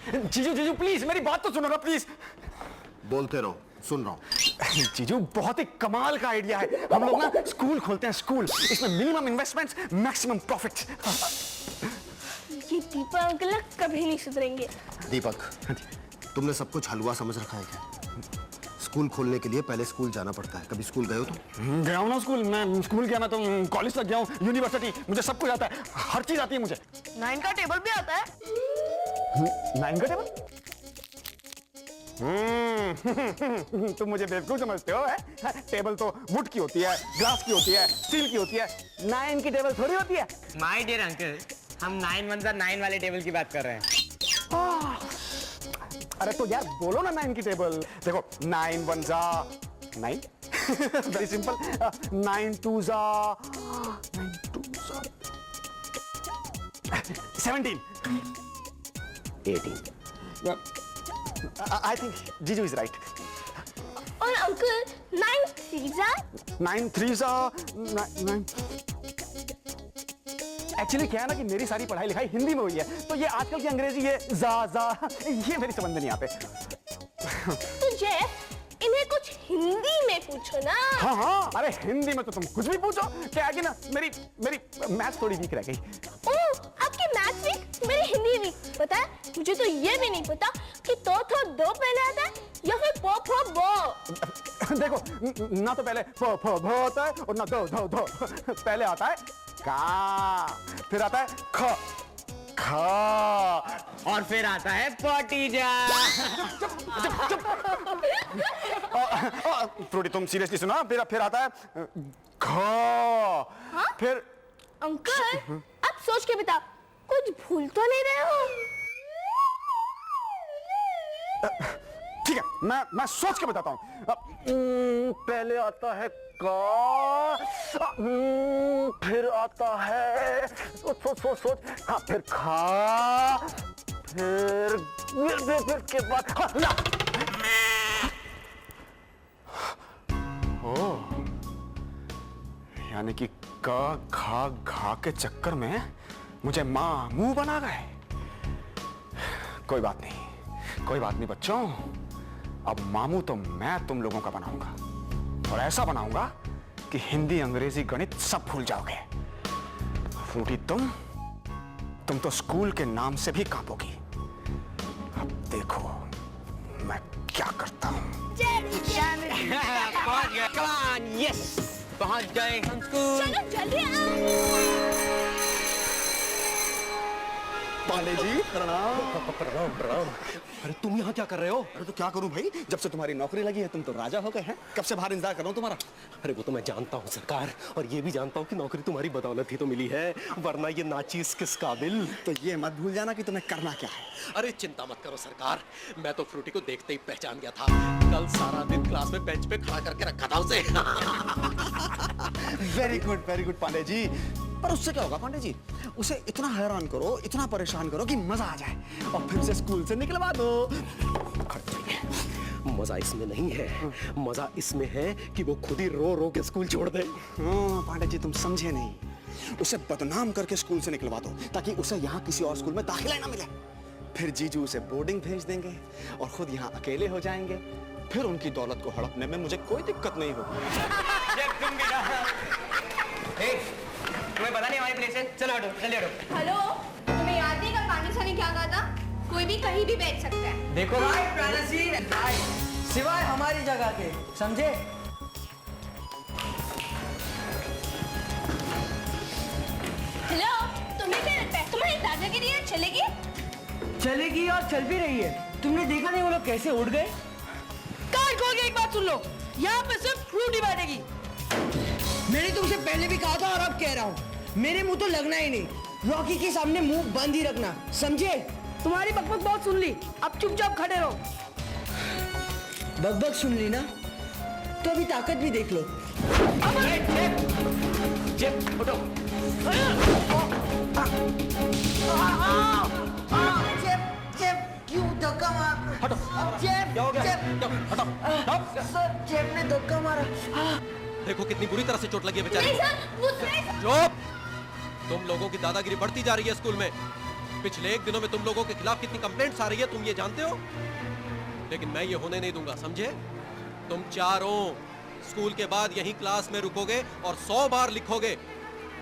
जीजू जीजू प्लीज मेरी बात तो सुनो ना प्लीज। बोलते रहो, सुन रहा हूँ। जीजू बहुत ही कमाल का आइडिया है। हम लोग ना स्कूल खोलते हैं, स्कूल, इसमें मिनिमम इन्वेस्टमेंट्स, मैक्सिमम प्रॉफिट्स। ये दीपक अंकल कभी नहीं सुधरेंगे। दीपक, तुमने सब कुछ हलवा समझ रखा है क्या? स्कूल खोलने के लिए पहले स्कूल जाना पड़ता है। कभी स्कूल गए हो तुम? गया हूँ ना स्कूल। मैं स्कूल गया, मैं तो कॉलेज तक गया हूँ, यूनिवर्सिटी, मुझे सब कुछ आता है, हर चीज आती है मुझे। 9 का टेबल भी आता है। 9 का टेबल? तुम मुझे बेवकूफ समझते हो है? टेबल तो वुड की होती है, ग्लास की होती है, स्टील की होती है। 9 की टेबल थोड़ी होती है। माय डियर अंकल, हम 9 1 9 वाले टेबल की बात कर रहे हैं। अरे तो यार बोलो ना 9 की टेबल। देखो 9 1 9, very simple. 9 2 17, 18। I think Jiju is right. और अंकल 9 3 9 3 9। एक्चुअली क्या है ना कि मेरी सारी पढ़ाई लिखाई हिंदी में हुई है, तो ये आजकल की अंग्रेजी ये ये मेरी समझ में नहीं आते। तो जेफ, इन्हें कुछ हिंदी में पूछो ना। हाँ हाँ, अरे हिंदी में तो तुम कुछ भी पूछो। क्या है कि ना मेरी मैथ्स थोड़ी वीक रह गई। ओह, आपकी मैथ्स वीक, मेरी हिंदी वीक। पता है, मुझे तो ये भी नहीं पता कि तो दो पहले आता है या फिर पो फो बो। देखो ना तो पहले फो फो भो होता है और ना दो दो दो। पहले आता है का, फिर आता है ख खा, और फिर आता है पॉटी जा। फ्रूटी तुम सीरियसली सुना। फिर आता है घ, फिर अंकल, आप सोच के बता, कुछ भूल तो नहीं रहे हो? ठीक है, मैं सोच के बताता हूँ। पहले आता है का, फिर आता है सोच, हाँ फिर खा, फिर के बाद हाँ, ना। ओह, यानी कि का खा घा के चक्कर में मुझे मां मुंह बना गए। कोई बात नहीं बच्चों, अब मामू तो मैं तुम लोगों का बनाऊंगा, और ऐसा बनाऊंगा कि हिंदी अंग्रेजी गणित सब भूल जाओगे। फ्रूटी तुम तो स्कूल के नाम से भी कांपोगी। अब देखो मैं क्या करता हूं। पहुंच गए, come on, yes, पहुंच गए हम स्कूल। चलो जल्दी आओ। पांडे जी प्रणाम। प्रणाम। अरे तुम यहाँ क्या कर रहे हो? अरे तो क्या करूं भाई, जब से तुम्हारी नौकरी लगी है तुम तो राजा हो गए हैं। कब से बाहर इंतजार कर रहा हूं तुम्हारा। अरे वो तो मैं जानता हूँ सरकार, और ये भी जानता हूँ कि नौकरी तुम्हारी बदौलत ही तो मिली है, वरना ये नाचीज किस काबिल। तो ये मत भूल जाना कि तुम्हें करना क्या है। अरे चिंता मत करो सरकार, मैं तो फ्रूटी को देखते ही पहचान गया था। कल सारा दिन क्लास में बेंच पे खड़ा करके रखा था उसे। Very good Pandey ji. पर उससे क्या होगा पांडे जी? उसे इतना हैरान करो, इतना परेशान करो कि मजा आ जाए, और फिर उसे स्कूल से निकलवा दो। मजा इसमें नहीं है, मजा इसमें है कि वो खुद ही रो रो के स्कूल छोड़ दे। पांडे जी तुम समझे नहीं, उसे बदनाम करके स्कूल से निकलवा दो ताकि उसे यहाँ किसी और स्कूल में दाखिला ना मिले। फिर जीजू उसे बोर्डिंग भेज देंगे और खुद यहाँ अकेले हो जाएंगे। फिर उनकी दौलत को हड़पने में मुझे कोई दिक्कत नहीं होगी। तुम्हें पता नहीं हमारी प्लेस है, चलो हटो, जल्दी हटो। हेलो, तुम्हें याद नहीं कल पांडे सर ने क्या कहा था? कोई भी कहीं भी बैठ सकता है। देखो सिवाय हमारी जगह के, समझे? हेलो, तुम्हें क्या लगता है तुम्हारी दादागिरी है चलेगी? चलेगी और चल भी रही है। तुमने देखा नहीं वो लोग कैसे उड़ गए? कान खोल के एक बात सुन लो, यहाँ पे सिर्फ फ्रूटी बैठेगी। मैंने तुमसे पहले भी कहा था और अब कह रहा हूँ, मेरे मुंह तो लगना ही नहीं। रॉकी के सामने मुंह बंद ही रखना, समझे? तुम्हारी बकबक बहुत सुन ली, अब चुपचाप खड़े रहो। बकबक सुन ली ना, तो अभी ताकत भी देख लो। क्यों धक्का मार? हटो। जेब ने धक्का मारा। देखो कितनी बुरी तरह से चोट लगी है बेचारे नहीं को। सर, वो नहीं सर। चुप! तुम लोगों की दादागिरी बढ़ती जा रही है स्कूल में। पिछले 1 दिनों में तुम लोगों के खिलाफ कितनी कंप्लेंट्स आ रही है तुम ये जानते हो, लेकिन मैं ये होने नहीं दूंगा, समझे? तुम चारों स्कूल के बाद यहीं क्लास में रुकोगे और 100 बार लिखोगे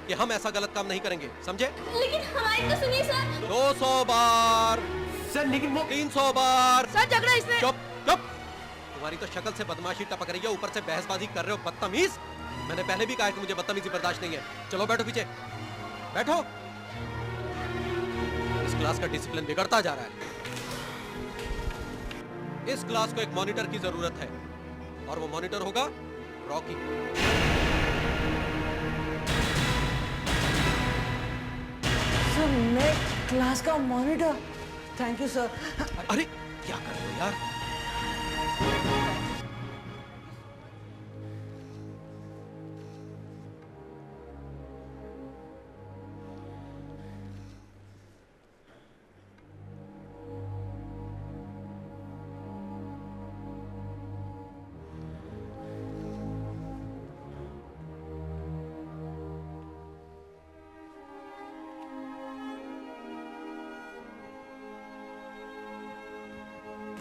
कि हम ऐसा गलत काम नहीं करेंगे, समझे? लेकिन हमारी तो सुनिए सर। 200 बार सर लेकिन वो 300 बार। सर झगड़ा इसने। चुप चुप, तुम्हारी तो शक्ल से बदमाशी टपक रही है, ऊपर से बहसबाजी कर रहे हो, बदतमीज। मैंने पहले भी कहा कि मुझे बदतमीजी बर्दाश्त नहीं है। चलो बैठो पीछे, बैठो। इस क्लास का डिसिप्लिन बिगड़ता जा रहा है। इस क्लास को एक मॉनिटर की जरूरत है और वो मॉनिटर होगा रॉकी। सर मैं क्लास का मॉनिटर। Thank you sir. अरे क्या कर रहे हो यार?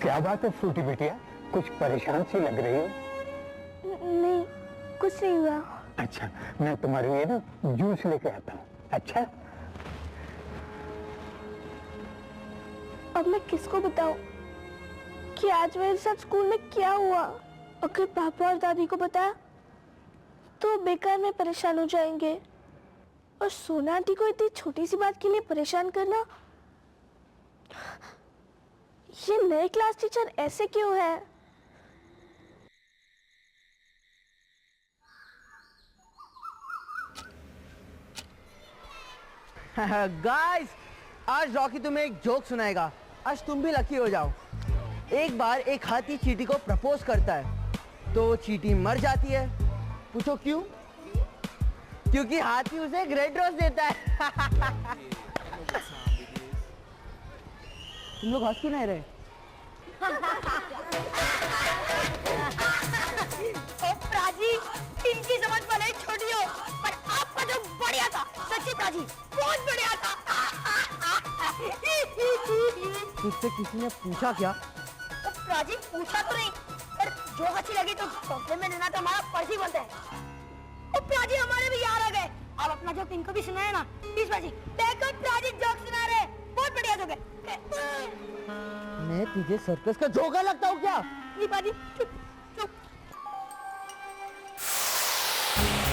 क्या बात है फ्रूटी बिटिया, कुछ परेशान सी लग रही हो। नहीं, कुछ नहीं हुआ। अच्छा, मैं तुम्हारे लिए ना जूस लेके आता हूँ। अच्छा, अब मैं किसको बताऊं कि आज मेरे साथ स्कूल में क्या हुआ? अगर पापा और दादी को बताया तो बेकार में परेशान हो जाएंगे, और सोना आंटी को इतनी छोटी सी बात के लिए परेशान करना। ये नए क्लास टीचर ऐसे क्यों है? गाइस, आज रॉकी तुम्हें एक जोक सुनाएगा। आज तुम भी लकी हो जाओ। एक बार एक हाथी चींटी को प्रपोज करता है तो चींटी मर जाती है। पूछो क्यों? क्योंकि हाथी उसे एक रेड रोज देता है। तुम लोग हंस क्यों नहीं रहे? प्राची, इनकी समझ भले ही छोटी हो, पर आपका जो बढ़िया था, सच्ची प्राची, बहुत बढ़िया था। तुझसे किसी ने पूछा क्या? तो प्राची पूछा तो नहीं, पर जो अच्छी लगी तो तोहफे में देना तो हमारा फर्ज ही बनता है। और प्राची हमारे भी यार आ गए। अब अपना जोक इनको भी सुनाए ना। प्लीज प्राची, देखो प्राची जोक सुना रहे, बहुत बढ़िया जोक है। मैं तुझे सर्कस का जोगा लगता हूँ क्या? नहीं प्राची, चुप चुप।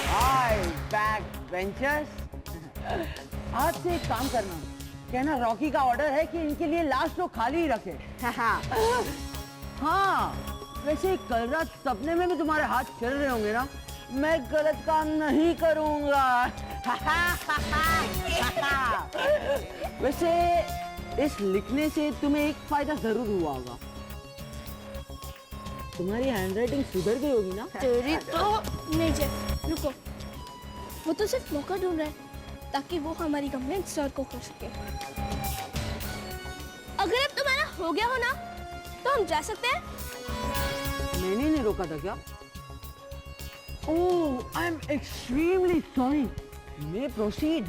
हाय बैक बेंचर्स। आज से एक काम करना, कहना रॉकी का ऑर्डर है कि इनके लिए लास्ट रो खाली ही रखे। हाँ, वैसे कल रात सपने में भी तुम्हारे हाथ चल रहे होंगे ना, मैं गलत काम नहीं करूंगा। वैसे इस लिखने से तुम्हें एक फायदा जरूर हुआ होगा, तुम्हारी हैंडराइटिंग सुधर गई होगी ना? तेरी तो नहीं जेफ, रुको। वो तो सिर्फ मौका ढूंढ रहा है ताकि वो हमारी कंप्लेंट सर को कर सके। अगर अब तुम्हारा हो गया हो ना तो हम जा सकते हैं। मैंने नहीं रोका था क्या? Oh, I am extremely sorry. May proceed?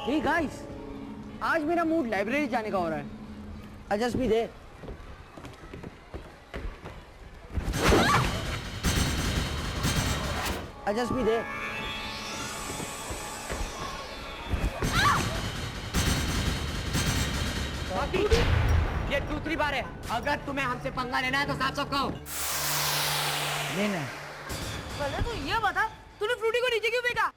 Hey guys, आज मेरा मूड लाइब्रेरी जाने का हो रहा है। अजस्ट भी दे। अजस्ट भी दे। ये दूसरी बार है, अगर तुम्हें हमसे पंगा लेना है तो साफ साफ कहो। लेना है। पहले तो ये बता, तूने फ्रूटी को नीचे क्यों फेंका?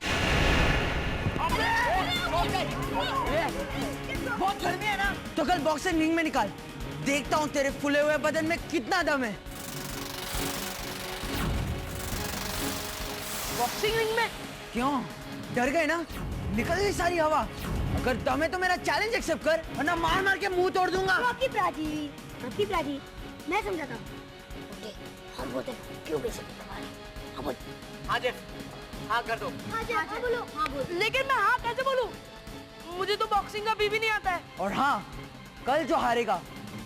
बहुत गर्मी है ना, तो कल बॉक्सिंग रिंग में निकाल। देखता हूँ तेरे फूले हुए बदन में कितना दम है। बॉक्सिंग रिंग में? क्यों डर गए ना? निकल गई सारी हवा। अगर दम है तो मेरा चैलेंज एक्सेप्ट कर, वरना मार मार के मुंह तोड़ दूंगा। रॉकी प्राची, मैं समझाता हूँ। ओके, हम बोलते हैं क्यों बेइज्जती तुम्हारी। हाँ बोल। हाँ जेफ, हाँ कर दो। हाँ जेफ, हाँ बोलो। हाँ बोल। लेकिन मैं हाँ कैसे बोलूं? मुझे तो बॉक्सिंग का भी नहीं आता है। और हाँ, कल जो हारेगा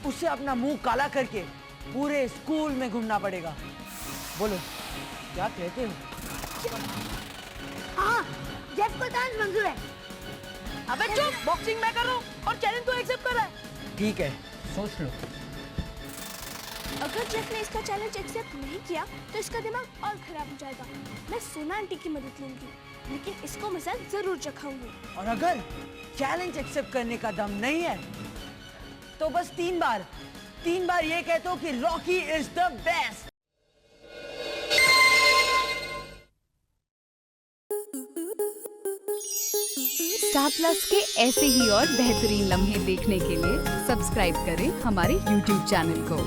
उससे अपना मुंह काला करके पूरे स्कूल में घूमना पड़ेगा। बोलो क्या कहते हो? हाँ, जेफ को चांस मंजूर है। अबे चुप, बॉक्सिंग मैं कर रहा हूँ और चैलेंज तो एक्सेप्ट कर रहा है। ठीक है, सोच लो। अगर जेफ ने इसका चैलेंज एक्सेप्ट नहीं किया तो इसका दिमाग और खराब हो जाएगा। मैं सोना आंटी की मदद लूंगी, लेकिन इसको मजाक जरूर चखाऊंगी। और अगर चैलेंज एक्सेप्ट करने का दम नहीं है तो बस 3 बार ये कहते हो कि Rocky is the best. Star plus के ऐसे ही और बेहतरीन लम्हे देखने के लिए सब्सक्राइब करें हमारे YouTube चैनल को।